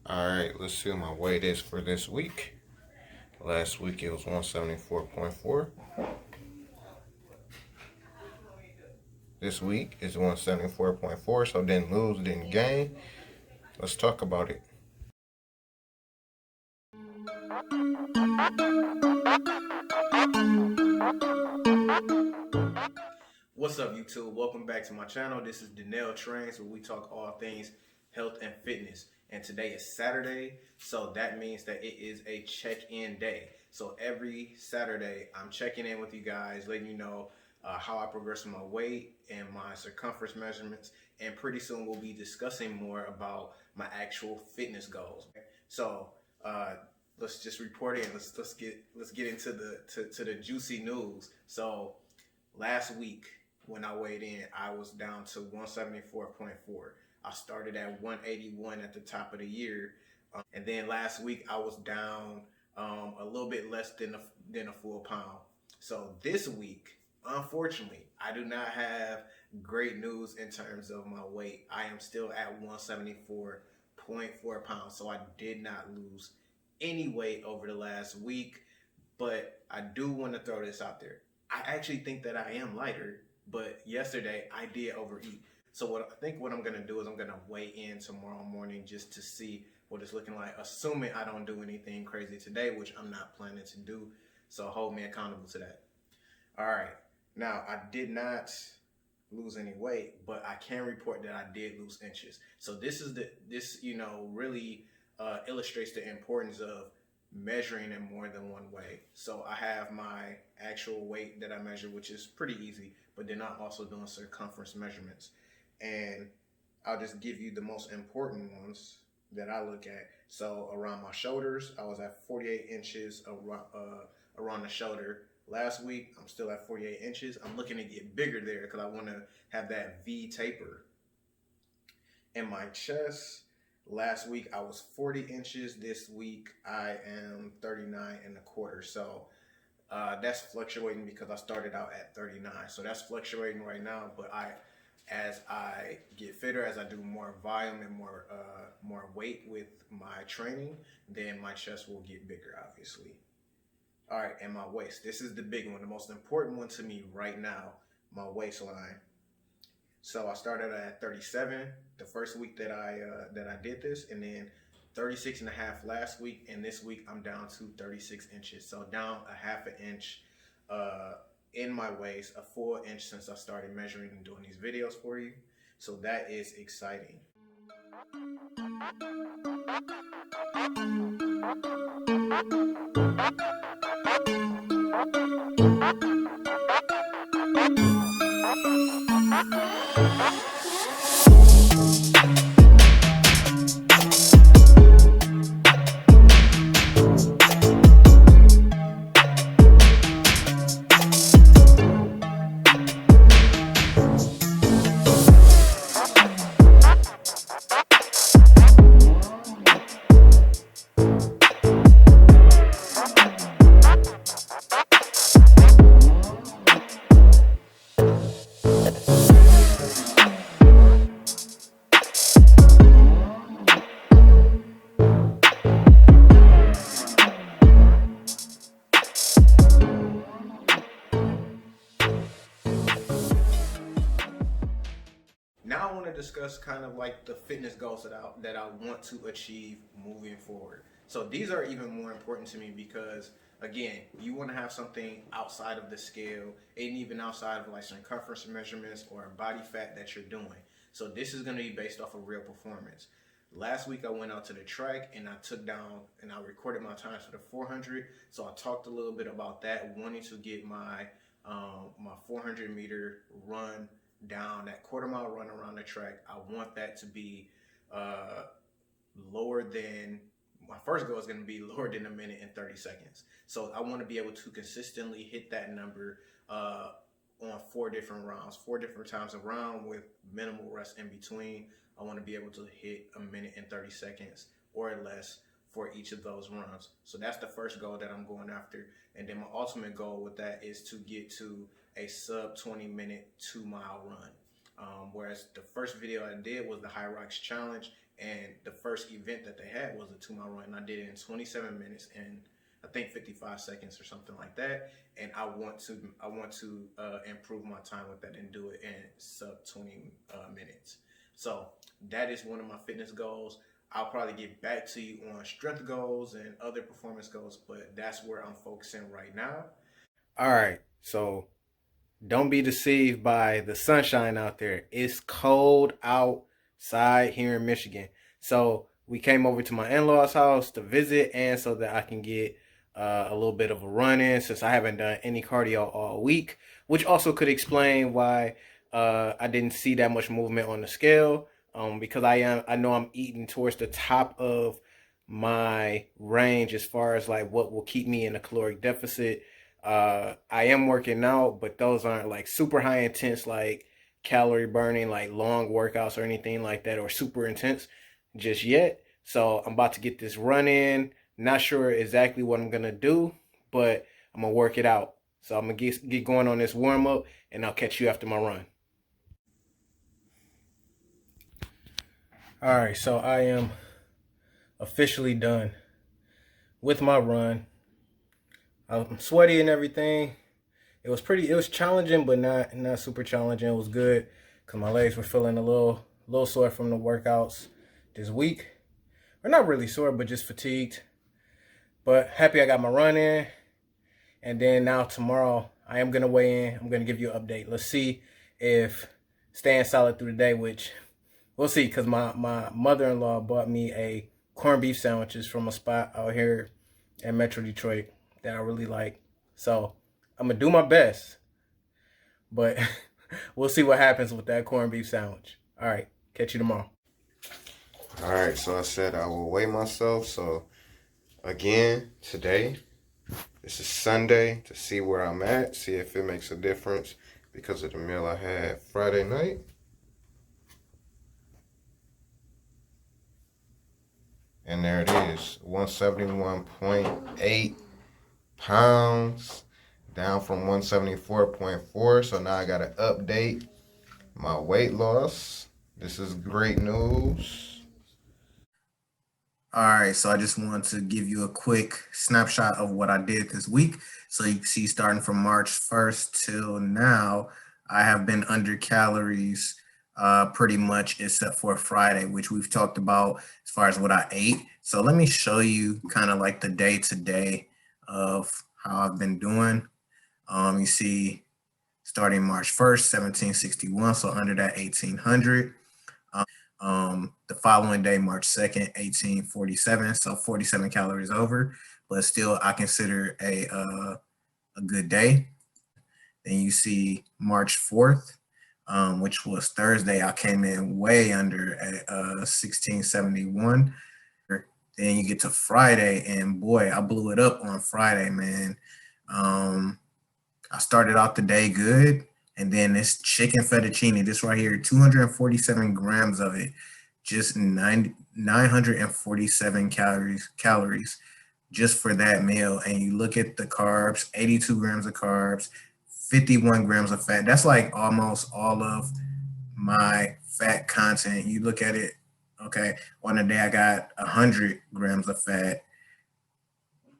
Alright, let's see what my weight is for this week. Last week it was 174.4. This week is 174.4, so didn't lose, didn't gain. Let's talk about it. What's up, YouTube? Welcome back to my channel. This is Denell Trains, where we talk all things health and fitness. And today is Saturday, so that means that it is a check-in day. So every Saturday, I'm checking in with you guys, letting you know how I progress with my weight and my circumference measurements. And pretty soon, we'll be discussing more about my actual fitness goals. So let's just report in. Let's get into the juicy news. So last week, when I weighed in, I was down to 174.4. I started at 181 at the top of the year. And then last week, I was down a little bit less than a full pound. So this week, unfortunately, I do not have great news in terms of my weight. I am still at 174.4 pounds. So I did not lose any weight over the last week. But I do want to throw this out there. I actually think that I am lighter, but yesterday I did overeat. So what I'm gonna do is I'm gonna weigh in tomorrow morning just to see what it's looking like, assuming I don't do anything crazy today, which I'm not planning to do. So hold me accountable to that. All right. Now I did not lose any weight, but I can report that I did lose inches. So this really illustrates the importance of measuring in more than one way. So I have my actual weight that I measure, which is pretty easy, but then I'm also doing circumference measurements. And I'll just give you the most important ones that I look at. So around my shoulders, I was at 48 inches around the shoulder. Last week, I'm still at 48 inches. I'm looking to get bigger there because I want to have that V taper. In my chest, last week I was 40 inches. This week I am 39 and a quarter. So that's fluctuating because I started out at 39. So that's fluctuating right now. But as I get fitter, as I do more volume and more weight with my training, then my chest will get bigger, obviously. All right, and my waist. This is the big one, the most important one to me right now, my waistline. So I started at 37 the first week that I did this, and then 36 and a half last week, and this week I'm down to 36 inches. So down a half an inch in my waist, a full inch since I started measuring and doing these videos for you. So that is exciting. Now I want to discuss kind of like the fitness goals that I want to achieve moving forward. So these are even more important to me because again, you want to have something outside of the scale and even outside of like circumference measurements or body fat that you're doing. So this is going to be based off of real performance. Last week I went out to the track and I took down and I recorded my times for the 400. So I talked a little bit about that, wanting to get my 400 meter run down, that quarter mile run around the track. I want that to be lower than, my first goal is going to be lower than a minute and 30 seconds. So I want to be able to consistently hit that number on 4 different rounds, 4 different times a round with minimal rest in between. I want to be able to hit a minute and 30 seconds or less for each of those runs. So that's the first goal that I'm going after. And then my ultimate goal with that is to get to a sub 20-minute 2-mile run. Whereas the first video I did was the High Rocks Challenge, And the first event that they had was a 2 mile run, and I did it in 27 minutes and I think 55 seconds or something like that. And I want to improve my time with that and do it in sub 20 minutes. So that is one of my fitness goals. I'll probably get back to you on strength goals and other performance goals, but that's where I'm focusing right now. All right, so don't be deceived by the sunshine out there. It's cold outside here in Michigan. So we came over to my in-laws' house to visit and so that I can get a little bit of a run in since I haven't done any cardio all week, which also could explain why I didn't see that much movement on the scale. Because I know I'm eating towards the top of my range as far as like what will keep me in a caloric deficit. I am working out, but those aren't like super high intense, like calorie burning, like long workouts or anything like that, or super intense just yet. So I'm about to get this run in. Not sure exactly what I'm gonna do, but I'm gonna work it out. So I'm gonna get going on this warm up, and I'll catch you after my run. All right, so I am officially done with my run. I'm sweaty and everything. It was challenging, but not super challenging. It was good because my legs were feeling a little sore from the workouts this week. Or not really sore, but just fatigued. But happy I got my run in. And then now tomorrow I am gonna weigh in. I'm gonna give you an update. Let's see if staying solid through the day, which we'll see, because my mother-in-law bought me a corned beef sandwiches from a spot out here in Metro Detroit that I really like. So I'm gonna do my best, but we'll see what happens with that corned beef sandwich. All right, catch you tomorrow. All right, so I said I will weigh myself. So again, today, this is Sunday, to see where I'm at, see if it makes a difference because of the meal I had Friday night. And there it is, 171.8 pounds, down from 174.4. So now I got to update my weight loss. This is great news. All right, so I just want to give you a quick snapshot of what I did this week. So you can see starting from March 1st till now, I have been under calories pretty much except for Friday, which we've talked about as far as what I ate. So let me show you kind of like the day to day of how I've been doing. You see, starting March 1st, 1761, so under that 1800. The following day, March 2nd, 1847, so 47 calories over, but still I consider a good day. Then you see March 4th, which was Thursday, I came in way under at 1671. Then you get to Friday, and boy, I blew it up on Friday, man. I started out the day good, and then this chicken fettuccine, this right here, 247 grams of it, just 947 calories just for that meal. And you look at the carbs, 82 grams of carbs, 51 grams of fat. That's like almost all of my fat content. You look at it, okay, on a day I got 100 grams of fat.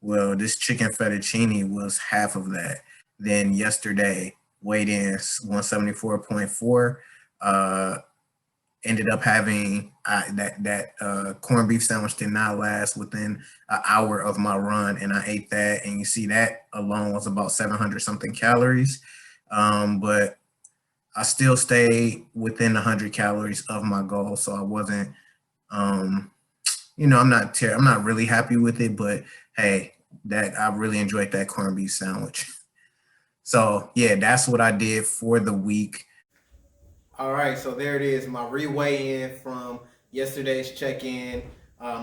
Well, this chicken fettuccine was half of that. Then yesterday, weighed in 174.4. Ended up having that corned beef sandwich did not last within an hour of my run, and I ate that. And you see that alone was about 700 something calories. But I still stayed within 100 calories of my goal, so I wasn't. I'm not really happy with it, but hey, that I really enjoyed that corned beef sandwich. So yeah, that's what I did for the week. All right, so there it is, my reweigh in from yesterday's check-in,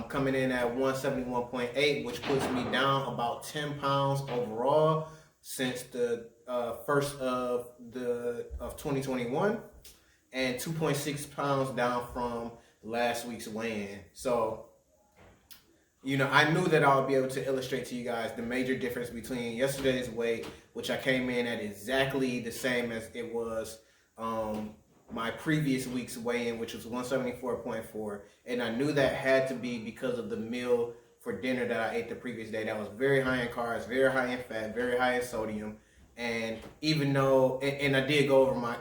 coming in at 171.8, which puts me down about 10 pounds overall since the first of 2021, and 2.6 pounds down from last week's weigh-in. So I knew that I would be able to illustrate to you guys the major difference between yesterday's weight, which I came in at exactly the same as it was my previous week's weigh-in, which was 174.4, and I knew that had to be because of the meal for dinner that I ate the previous day. That was very high in carbs, very high in fat, very high in sodium. And even though, and I did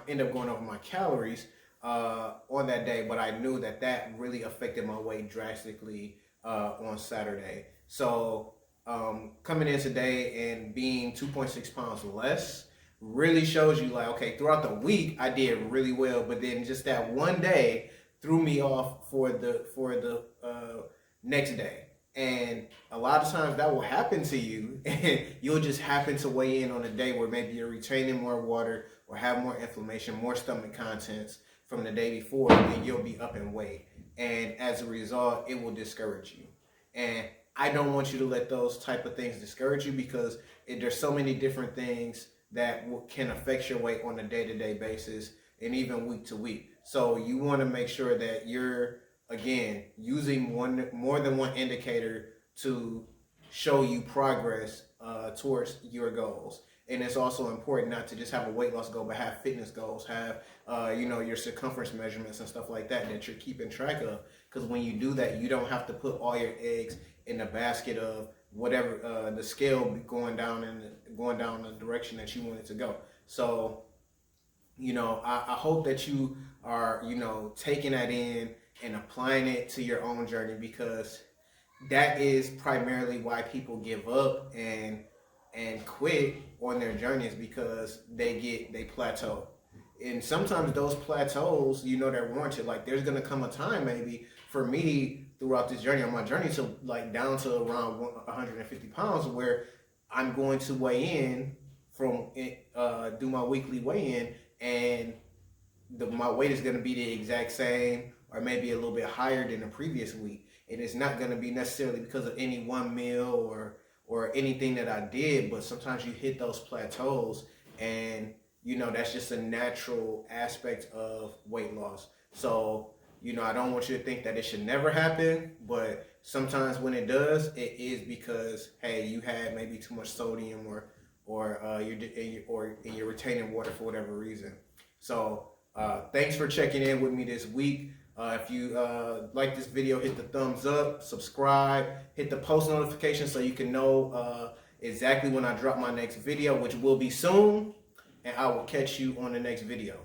end up going over my calories on that day, but I knew that that really affected my weight drastically on Saturday. So coming in today and being 2.6 pounds less really shows you like, okay, throughout the week I did really well, but then just that one day threw me off for the next day. And a lot of times that will happen to you, and you'll just happen to weigh in on a day where maybe you're retaining more water or have more inflammation, more stomach contents from the day before, and you'll be up in weight. And as a result, it will discourage you. And I don't want you to let those type of things discourage you, because there's so many different things that can affect your weight on a day-to-day basis and even week to week. So you want to make sure that you're, again, using more than one indicator to show you progress towards your goals. And it's also important not to just have a weight loss goal, but have fitness goals, have your circumference measurements and stuff like that you're keeping track of. Because when you do that, you don't have to put all your eggs in the basket of whatever the scale going down the direction that you want it to go. So, I hope that you are, taking that in and applying it to your own journey, because that is primarily why people give up and quit on their journeys, because they plateau. And sometimes those plateaus, they're warranted. Like, there's gonna come a time maybe for me throughout this journey, on my journey to like down to around 150 pounds, where I'm going to weigh in do my weekly weigh in, and my weight is going to be the exact same or maybe a little bit higher than the previous week. And it's not going to be necessarily because of any one meal or anything that I did, but sometimes you hit those plateaus, and that's just a natural aspect of weight loss. So I don't want you to think that it should never happen, but sometimes when it does, it is because, hey, you had maybe too much sodium or you're retaining water for whatever reason. So thanks for checking in with me this week. If you like this video, hit the thumbs up, subscribe, hit the post notification so you can know exactly when I drop my next video, which will be soon, and I will catch you on the next video.